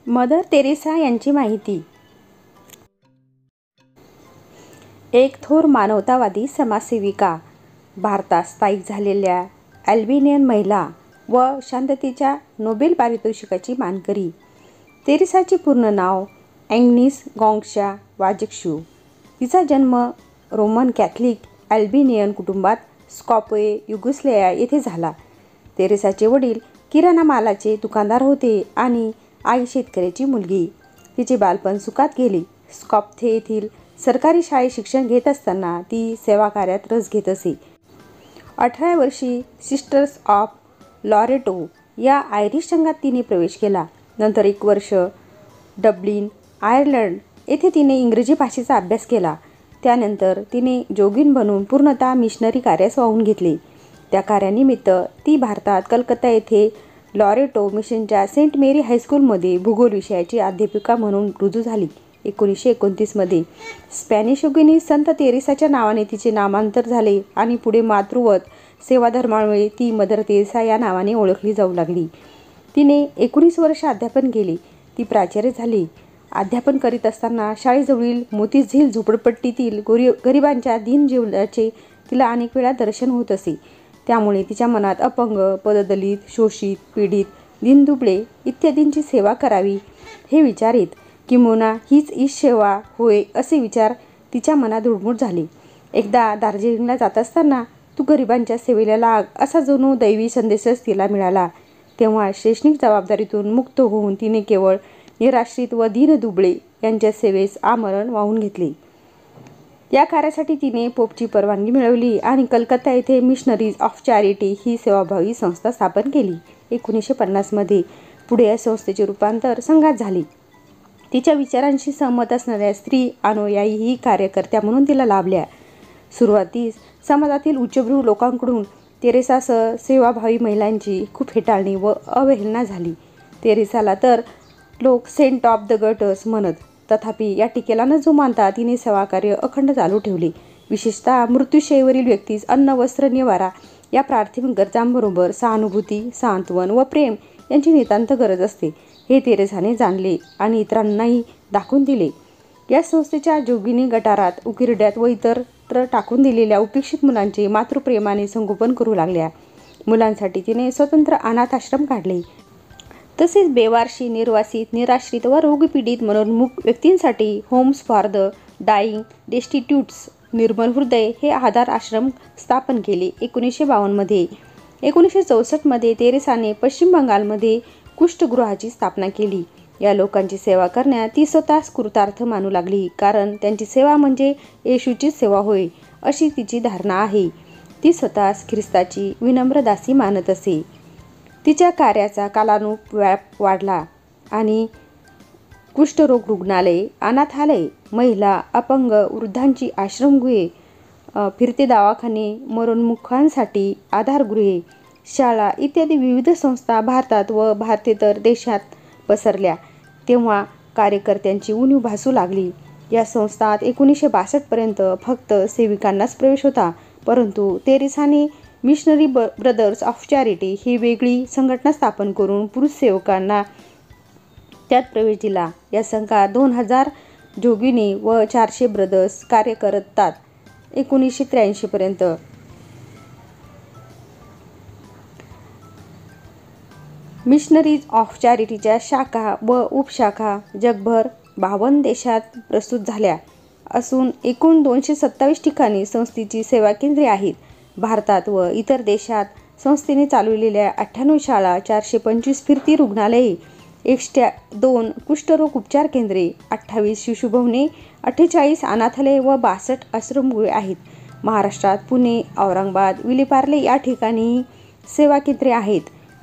Mother Theresa यांची माहिती. एक थोर मानवतावादी समाजसेविका, भारतात स्थायिक झालेल्या अल्बेनियन महिला व शांततेच्या नोबेल पारितोषिकाची मानकरी. तेरेसाचे पूर्ण नाव ॲग्निस गॉन्ग्शा वाजेक्शू. तिचा जन्म रोमन कॅथलिक अल्बेनियन कुटुंबात स्कॉपये, युगोस्लाविया येथे झाला. तेरेसाचे वडील किराणा मालाचे दुकानदार होते आणि आई शेतकऱ्याची मुलगी. तिचे बालपण सुखात गेले. स्कॉपथे येथील सरकारी शाळेत शिक्षण घेत असताना ती सेवाकार्यात रस घेत असे. 18 वर्षी सिस्टर्स ऑफ लॉरेटो या आयरिश संघात तिने प्रवेश केला. नंतर 1 वर्ष डब्लिन, आयर्लंड येथे तिने इंग्रजी भाषेचा अभ्यास केला. त्यानंतर तिने जोगीन बनून पूर्णतः मिशनरी कार्यास वाहून घेतले. त्या कार्यानिमित्त ती भारतात कलकत्ता येथे लॉरेटो मिशनच्या सेंट मेरी हायस्कूलमध्ये भूगोल विषयाची अध्यापिका म्हणून रुजू झाली. 1929 मध्ये स्पॅनिश योगिनी संत तेरेसाच्या नावाने तिचे नामांतर झाले आणि पुढे मातृवत सेवाधर्मामुळे ती मदर तेरेसा या नावाने ओळखली जाऊ लागली. तिने 19 वर्ष अध्यापन केले. ती प्राचार्य झाली. अध्यापन करीत असताना शाळेजवळील मोतीझील झोपडपट्टीतील गरिबांच्या दीनजीवनाचे तिला अनेक वेळा दर्शन होत असे. त्यामुळे तिच्या मनात अपंग, पददलित, शोषित, पीडित, दीनदुबळे इत्यादींची सेवा करावी हे विचार येत. किंबहुना हीच ईश सेवा होय असे विचार तिच्या मनात रुळमुळ झाले. एकदा दार्जिलिंगला जात असताना तू गरिबांच्या सेवेला लाग असा जणू दैवी संदेशच तिला मिळाला. तेव्हा शैक्षणिक जबाबदारीतून मुक्त होऊन तिने केवळ निराश्रित व दीनदुबळे यांच्या सेवेस आमरण वाहून घेतले. या कार्यासाठी तिने पोपची परवानगी मिळवली आणि कलकत्ता येथे मिशनरीज ऑफ चॅरिटी ही सेवाभावी संस्था स्थापन केली. 1950 मध्ये पुढे या संस्थेचे रूपांतर संघात झाले. तिच्या विचारांशी सहमत असणाऱ्या स्त्री अनुयायी कार्यकर्त्या म्हणून तिला लाभल्या. सुरुवातीस समाजातील उच्चभ्रू लोकांकडून तेरेसासह सेवाभावी महिलांची खूप हेटाळणी व अवहेलना झाली. तेरेसाला तर लोक सेंट ऑफ द गटर्स म्हणत. तथापि या टीकेला न जुमानता तिने सेवाकार्य अखंड चालू ठेवले. विशेषतः मृत्यूशय्येवरील व्यक्तीस अन्न, वस्त्र, निवारा या प्राथमिक गरजांबरोबर सहानुभूती, सांत्वन व प्रेम यांची नितांत गरज असते हे तेरेसाने जाणले आणि इतरांनाही दाखवून दिले. या संस्थेच्या जोगिनी गटारात, उकिरड्यात व इतरत्र टाकून दिलेल्या उपेक्षित मुलांचे मातृप्रेमाने संगोपन करू लागल्या. मुलांसाठी तिने स्वतंत्र अनाथ आश्रम काढले. तसेच बेवारशी, निर्वासित, निराश्रित व रोगपीडित मनोन्मुख व्यक्तींसाठी homes for the dying destitutes, Nirmal Hriday हे आधार आश्रम स्थापन केले. 1952 मध्ये 1964 मध्ये तेरेसाने पश्चिम बंगालमध्ये कुष्ठगृहाची स्थापना केली. या लोकांची सेवा करण्यात ती स्वतःस कृतार्थ मानू लागली, कारण त्यांची सेवा म्हणजे येशूचीच सेवा होय अशी तिची धारणा आहे. ती स्वतःस ख्रिस्ताची विनम्र दासी मानत असे. तिच्या कार्याचा कालानुरूप व्याप वाढला आणि कुष्ठरोग रुग्णालये, अनाथालये, महिला, अपंग, वृद्धांची आश्रमगृहे, फिरते दवाखाने, मरणोन्मुखांसाठी आधारगृहे, शाळा इत्यादी विविध संस्था भारतात व भारतेतर देशात पसरल्या. तेव्हा कार्यकर्त्यांची उणीव भासू लागली. या संस्थात 1962 पर्यंत फक्त सेविकांनाच प्रवेश होता. परंतु तेरेसाने मिशनरी ब्रदर्स ऑफ चॅरिटी ही वेगळी संघटना स्थापन करून पुरुष सेवकांना त्यात प्रवेश दिला. या संघात 2000 जोगिनी व 400 ब्रदर्स कार्य करतात. 1983 पर्यंत मिशनरीज ऑफ चॅरिटीच्या शाखा व उपशाखा जगभर 52 देशात प्रस्तुत झाल्या असून एकूण 227 ठिकाणी संस्थेची सेवा केंद्रे आहेत. भारतात व इतर देशात संस्थेने चालवलेल्या 98 शाळा, 425 फिरती रुग्णालये, 102 कुष्ठरोग उपचार केंद्रे, 28 शिशुभवने, 48 अनाथालये व 62 आश्रमगृहे आहेत. महाराष्ट्रात पुणे, औरंगाबाद, विलेपार्ले या ठिकाणीही सेवा केंद्रे आहेत.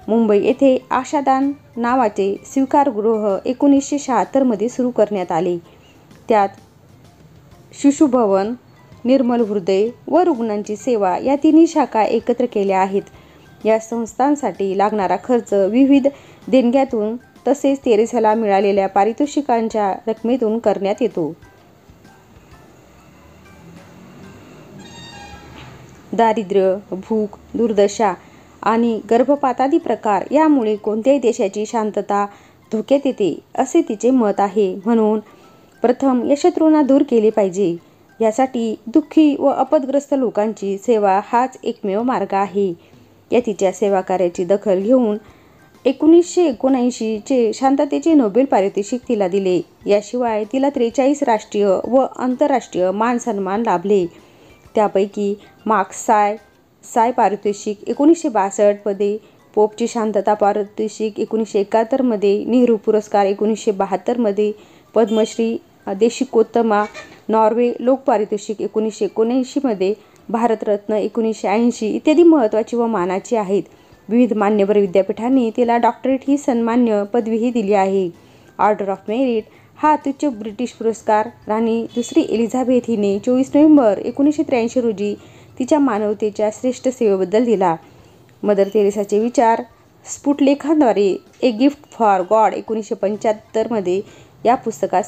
मुंबई येथे आशादान नावाचे स्वीकारगृह 1976 मध्ये सुरू करण्यात आले. त्यात शिशुभवन, निर्मल हृदय व रुग्णांची सेवा या तिन्ही शाखा एकत्र केल्या आहेत. या संस्थांसाठी लागणारा खर्च विविध देणग्यातून तसेच तेरेसाला मिळालेल्या पारितोषिकांच्या रकमेतून करण्यात येतो. दारिद्र्य, भूक, दुर्दशा आणि गर्भपातादी प्रकार यामुळे कोणत्याही देशाची शांतता धोक्यात येते असे तिचे मत आहे. म्हणून प्रथम या शत्रूंना दूर केले पाहिजे. यासाठी दुःखी व आपदग्रस्त लोकांची सेवा हाच एकमेव मार्ग आहे. या तिच्या सेवाकार्याची दखल घेऊन 1979चे शांततेचे नोबेल पारितोषिक तिला दिले. याशिवाय तिला 43 राष्ट्रीय व आंतरराष्ट्रीय मान सन्मान लाभले. त्यापैकी मार्क्स साय पारितोषिक 1962 मध्ये, पोपचे शांतता पारितोषिक 1971 मध्ये, नेहरू पुरस्कार 1972 मध्ये, पद्मश्री देशिकोत्तमा नॉर्वे लोक पारितोषिक 1979 मध्ये, भारतरत्न 1980 इत्यादी महत्त्वाची व मानाची आहेत. विविध मान्यवर विद्यापीठांनी तिला डॉक्टरेट ही सन्मान्य पदवीही दिली आहे. ऑर्डर ऑफ मेरिट हा अत्युच्च ब्रिटिश पुरस्कार राणी दुसरी एलिझाबेथ हिने 24 नोव्हेंबर 1983 रोजी तिच्या मानवतेच्या श्रेष्ठ सेवेबद्दल दिला. मदर तेरेसाचे विचार स्फुटलेखांद्वारे ए गिफ्ट फॉर गॉड 1975 मध्ये या पुस्तकात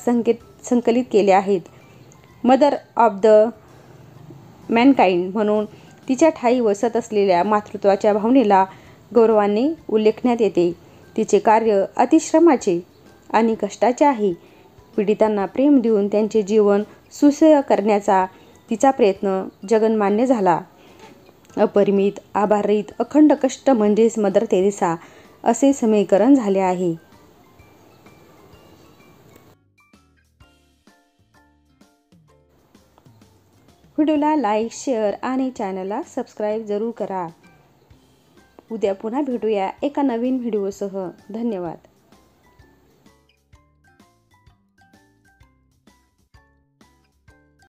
संकलित केले आहेत. मदर ऑफ द मॅनकाइंड म्हणून तिच्या ठायी वसत असलेल्या मातृत्वाच्या भावनेला गौरवाने उल्लेखण्यात येते. तिचे कार्य अतिश्रमाचे आणि कष्टाचे आहे. पीडितांना प्रेम देऊन त्यांचे जीवन सुसह्य करण्याचा तिचा प्रयत्न जगन्मान्य झाला. अपरिमित, आभाररहित, अखंड कष्ट म्हणजेच मदर तेरेसा असे समीकरण झाले आहे. व्हिडिओला लाईक, शेअर आणि चॅनलला सबस्क्राईब जरूर करा. उद्या पुन्हा भेटूया एका नवीन व्हिडिओसह. धन्यवाद.